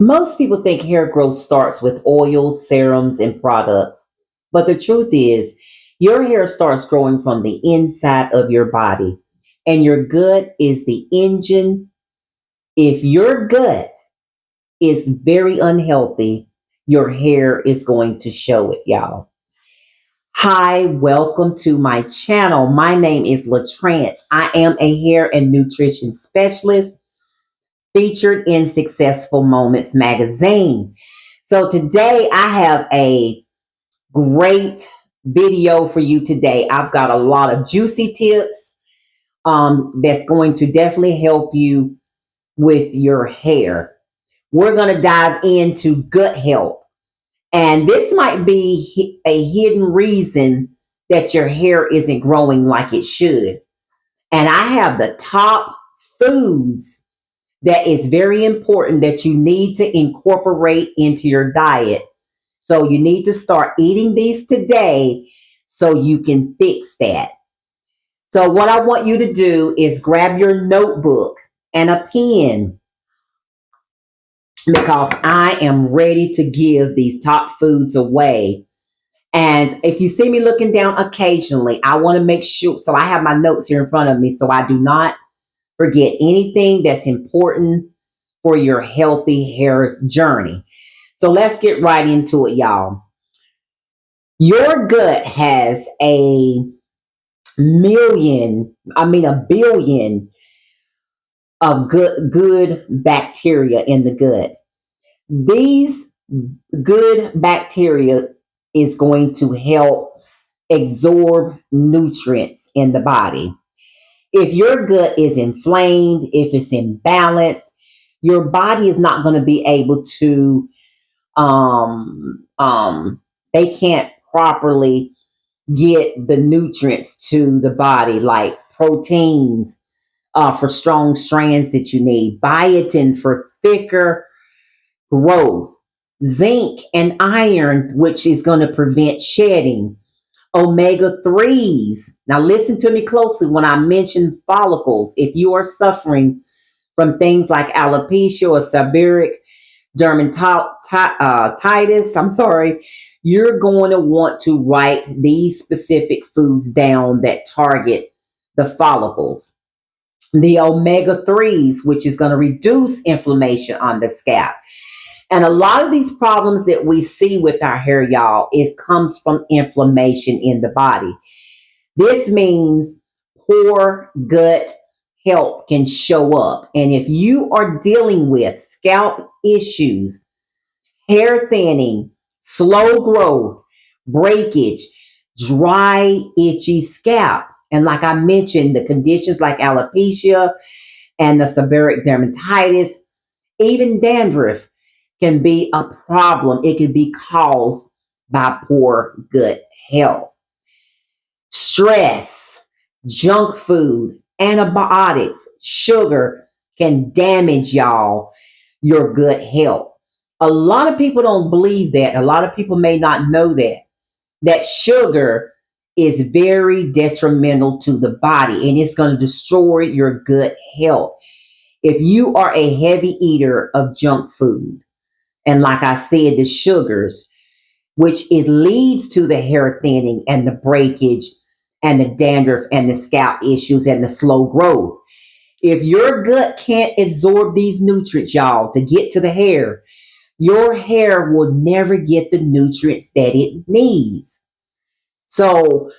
Most people think hair growth starts with oils, serums, and products. But the truth is, your hair starts growing from the inside of your body, and your gut is the engine. If your gut is very unhealthy, your hair is going to show it, y'all. Hi, welcome to my channel. My name is LaTrance. I am a hair and nutrition specialist featured in Successful Moments magazine. So today I have a great video for you today. I've got a lot of juicy tips that's going to definitely help you with your hair. We're going to dive into gut health. And this might be a hidden reason that your hair isn't growing like it should. And I have the top foods that is very important that you need to incorporate into your diet. So you need to start eating these today so you can fix that. So what I want you to do is grab your notebook and a pen because I am ready to give these top foods away. And if you see me looking down occasionally, I want to make sure, so I have my notes here in front of me so I do not forget anything that's important for your healthy hair journey. So let's get right into it, y'all. Your gut has a billion of good bacteria in the gut. These good bacteria is going to help absorb nutrients in the body. If your gut is inflamed, if it's imbalanced, your body is not going to be able to they can't properly get the nutrients to the body like proteins for strong strands that you need, biotin for thicker growth, zinc and iron, which is going to prevent shedding, omega 3s. Now, listen to me closely when I mention follicles. If you are suffering from things like alopecia or seborrheic dermatitis, you're going to want to write these specific foods down that target the follicles. The omega 3s, which is going to reduce inflammation on the scalp. And a lot of these problems that we see with our hair, y'all, comes from inflammation in the body. This means poor gut health can show up. And if you are dealing with scalp issues, hair thinning, slow growth, breakage, dry, itchy scalp, and like I mentioned, the conditions like alopecia and the seborrheic dermatitis, even dandruff can be a problem. It can be caused by poor gut health. Stress, junk food, antibiotics, sugar can damage your gut health. A lot of people don't believe that. A lot of people may not know that sugar is very detrimental to the body and it's going to destroy your gut health. If you are a heavy eater of junk food, and like I said, the sugars, which leads to the hair thinning and the breakage and the dandruff and the scalp issues and the slow growth. If your gut can't absorb these nutrients, y'all, to get to the hair, your hair will never get the nutrients that it needs. So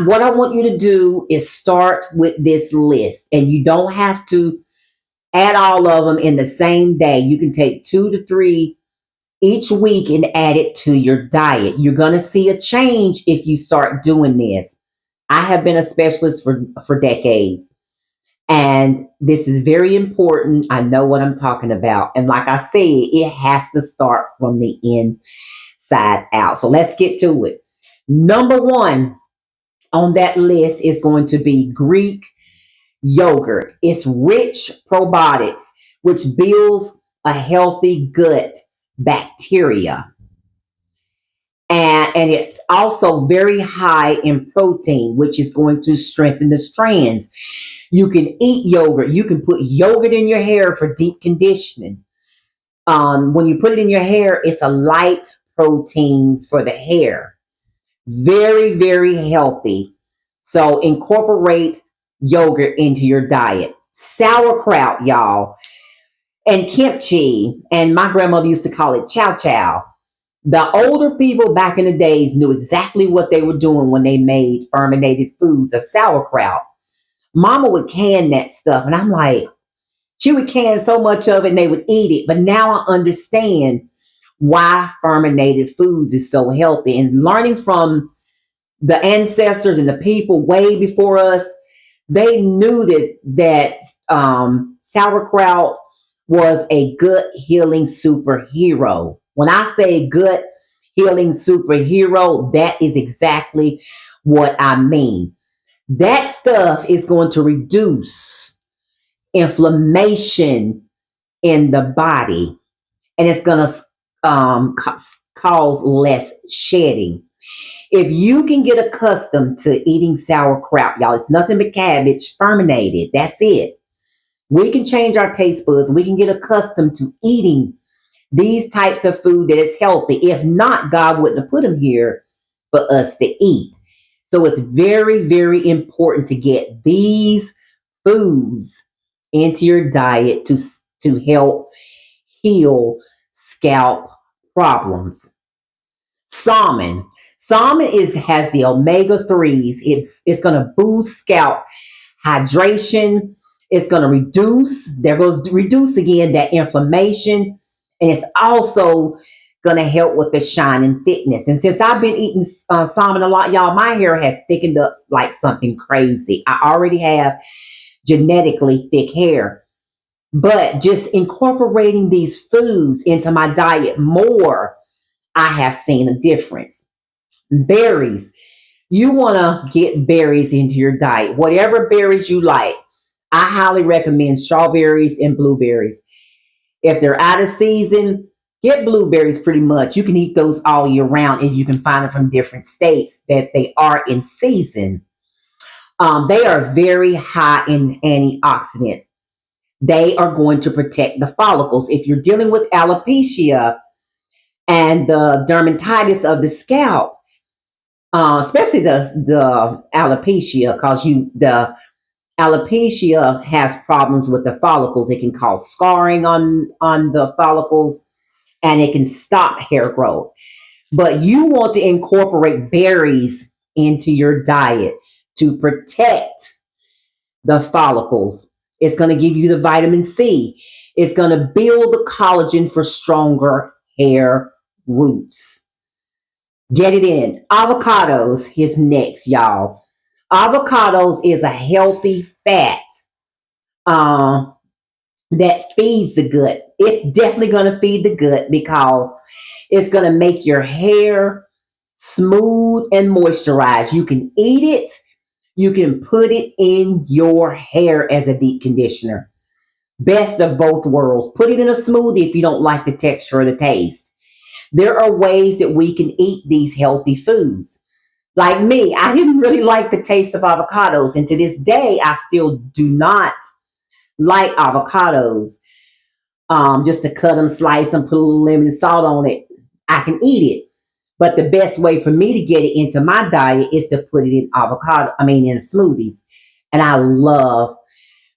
what I want you to do is start with this list, and you don't have to add all of them in the same day. You can take 2 to 3 each week and add it to your diet. You're going to see a change if you start doing this. I have been a specialist for decades, and this is very important. I know what I'm talking about. And like I said, it has to start from the inside out. So let's get to it. Number 1 on that list is going to be Greek yogurt. It's rich probiotics, which builds a healthy gut bacteria. And it's also very high in protein, which is going to strengthen the strands. You can eat yogurt. You can put yogurt in your hair for deep conditioning. When you put it in your hair, it's a light protein for the hair. Very, very healthy. So incorporate yogurt into your diet. Sauerkraut, y'all, and kimchi, and my grandmother used to call it chow chow. The older people back in the days knew exactly what they were doing when they made fermented foods of sauerkraut. Mama would can that stuff, and I'm like, she would can so much of it and they would eat it. But now I understand why fermented foods is so healthy. And learning from the ancestors and the people way before us, they knew that sauerkraut was a gut healing superhero. When I say gut healing superhero, that is exactly what I mean. That stuff is going to reduce inflammation in the body, and it's going to cause less shedding. If you can get accustomed to eating sauerkraut, y'all, it's nothing but cabbage fermented. That's it. We can change our taste buds. We can get accustomed to eating these types of food that is healthy. If not, God wouldn't have put them here for us to eat. So it's very, very important to get these foods into your diet to help heal scalp problems. Salmon. Has the omega 3s. It's going to boost scalp hydration. It's going to reduce again that inflammation. And it's also going to help with the shine and thickness. And since I've been eating salmon a lot, y'all, my hair has thickened up like something crazy. I already have genetically thick hair. But just incorporating these foods into my diet more, I have seen a difference. Berries. You want to get berries into your diet. Whatever berries you like. I highly recommend strawberries and blueberries. If they're out of season, get blueberries pretty much. You can eat those all year round if you can find them from different states that they are in season. They are very high in antioxidants. They are going to protect the follicles. If you're dealing with alopecia and the dermatitis of the scalp, especially the alopecia, because the alopecia has problems with the follicles. It can cause scarring on the follicles, and it can stop hair growth. But you want to incorporate berries into your diet to protect the follicles. It's going to give you the vitamin C. It's going to build the collagen for stronger hair roots. Get it in. Avocados is next, y'all. Avocados is a healthy fat uh, that feeds the gut. It's definitely going to feed the gut because it's going to make your hair smooth and moisturized. You can eat it. You can put it in your hair as a deep conditioner. Best of both worlds. Put it in a smoothie if you don't like the texture or the taste. There are ways that we can eat these healthy foods. Like me, I didn't really like the taste of avocados. And to this day, I still do not like avocados. Just to cut them, slice them, put a little lemon and salt on it. I can eat it. But the best way for me to get it into my diet is to put it in in smoothies. And I love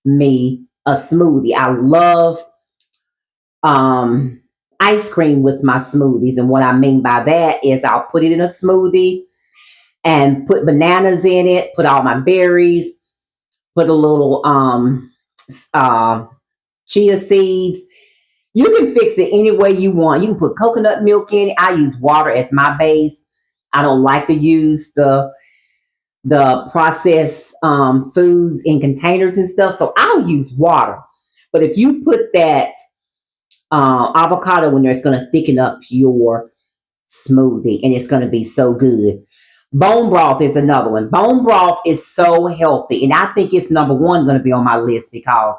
me a smoothie. I love ice cream with my smoothies. And what I mean by that is I'll put it in a smoothie and put bananas in it, put all my berries, put a little chia seeds. You can fix it any way you want. You can put coconut milk in it. I use water as my base. I don't like to use the processed foods in containers and stuff. So I'll use water. But if you put that avocado in there, it's going to thicken up your smoothie and it's going to be so good. Bone broth is another one. Bone broth is so healthy. And I think it's number one going to be on my list because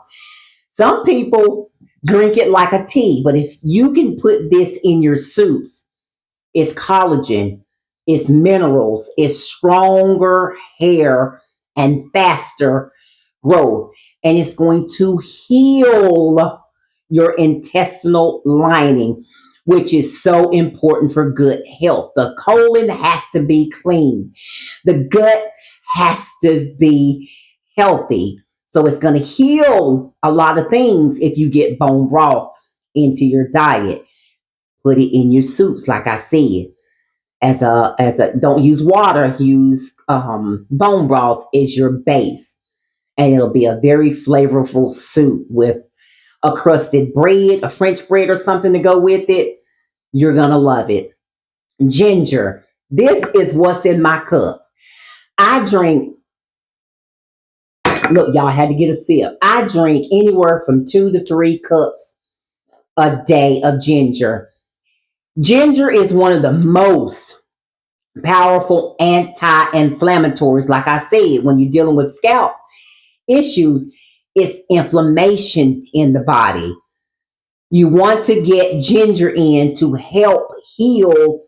some people drink it like a tea. But if you can put this in your soups, it's collagen, it's minerals, it's stronger hair and faster growth. And it's going to heal your intestinal lining, which is so important for good health. The colon has to be clean. The gut has to be healthy. So it's going to heal a lot of things if you get bone broth into your diet. Put it in your soups, like I said. Don't use water, use bone broth is your base. And it'll be a very flavorful soup with a crusted bread, a French bread or something to go with it. You're going to love it. Ginger. This is what's in my cup. I drink, look, y'all, I had to get a sip. I drink anywhere from 2 to 3 cups a day of ginger. Ginger is one of the most powerful anti-inflammatories. Like I said, when you're dealing with scalp issues, it's inflammation in the body. You want to get ginger in to help heal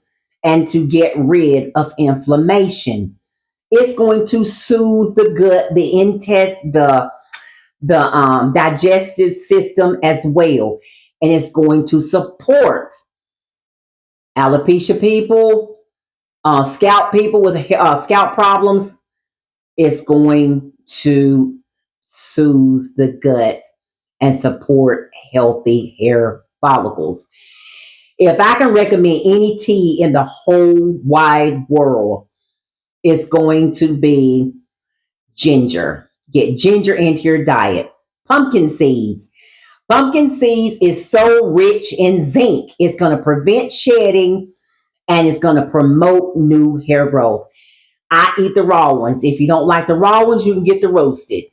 and to get rid of inflammation. It's going to soothe the gut, the digestive system as well, and it's going to support alopecia people, scalp people with scalp problems. It's going to soothe the gut and support healthy hair follicles. If I can recommend any tea in the whole wide world, it's going to be ginger. Get ginger into your diet. Pumpkin seeds. Pumpkin seeds is so rich in zinc. It's going to prevent shedding and it's going to promote new hair growth. I eat the raw ones. If you don't like the raw ones, you can get the roasted,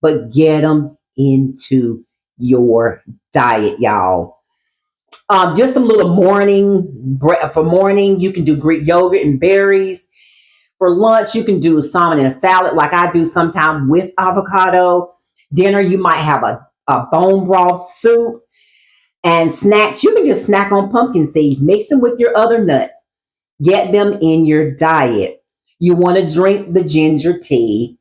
but get them into your diet, y'all. Just some little for morning, you can do Greek yogurt and berries. For lunch, you can do salmon in a salad like I do sometimes with avocado. Dinner, you might have a bone broth soup. And snacks, you can just snack on pumpkin seeds. Mix them with your other nuts. Get them in your diet. You want to drink the ginger tea.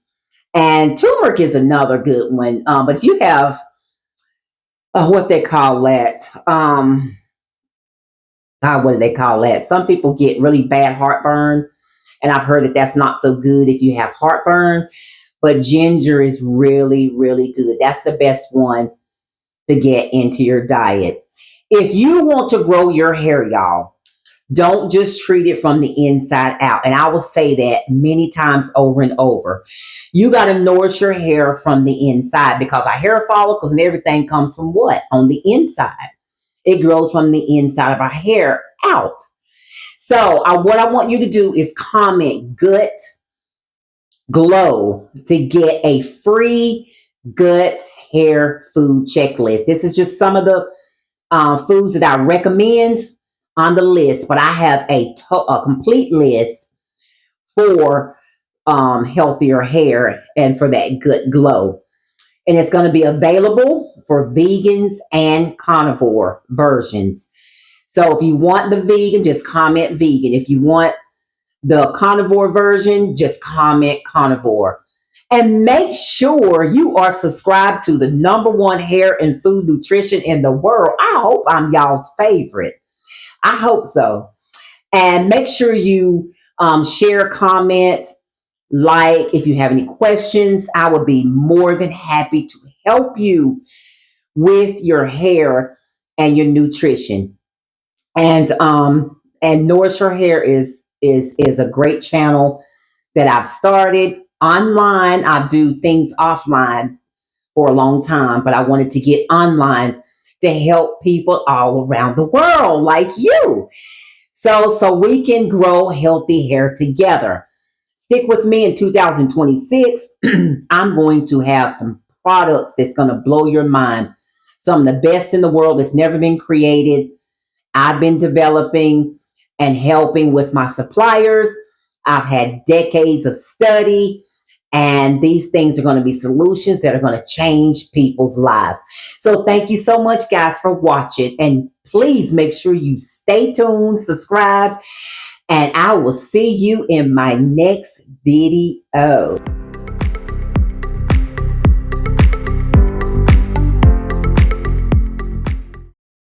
And turmeric is another good one. But if you have what they call that, what do they call that? Some people get really bad heartburn. And I've heard that that's not so good if you have heartburn. But ginger is really, really good. That's the best one to get into your diet. If you want to grow your hair, y'all, don't just treat it from the inside out. And I will say that many times over and over. You got to nourish your hair from the inside because our hair follicles and everything comes from what? On the inside. It grows from the inside of our hair out. So what I want you to do is comment gut glow to get a free gut hair food checklist. This is just some of the foods that I recommend on the list, but I have a complete list for healthier hair and for that gut glow. And it's going to be available for vegans and carnivore versions. So if you want the vegan, just comment vegan. If you want the carnivore version, just comment carnivore. And make sure you are subscribed to the #1 hair and food nutrition in the world. I hope I'm y'all's favorite. I hope so. And make sure you share, comment, like. If you have any questions, I would be more than happy to help you with your hair and your nutrition. And Nourish Your Hair is a great channel that I've started online. I do things offline for a long time, but I wanted to get online to help people all around the world like you. So we can grow healthy hair together. Stick with me in 2026. I'm going to have some products that's going to blow your mind. Some of the best in the world that's never been created. I've been developing and helping with my suppliers. I've had decades of study, and these things are going to be solutions that are going to change people's lives. So thank you so much, guys, for watching. And please make sure you stay tuned, subscribe, and I will see you in my next video.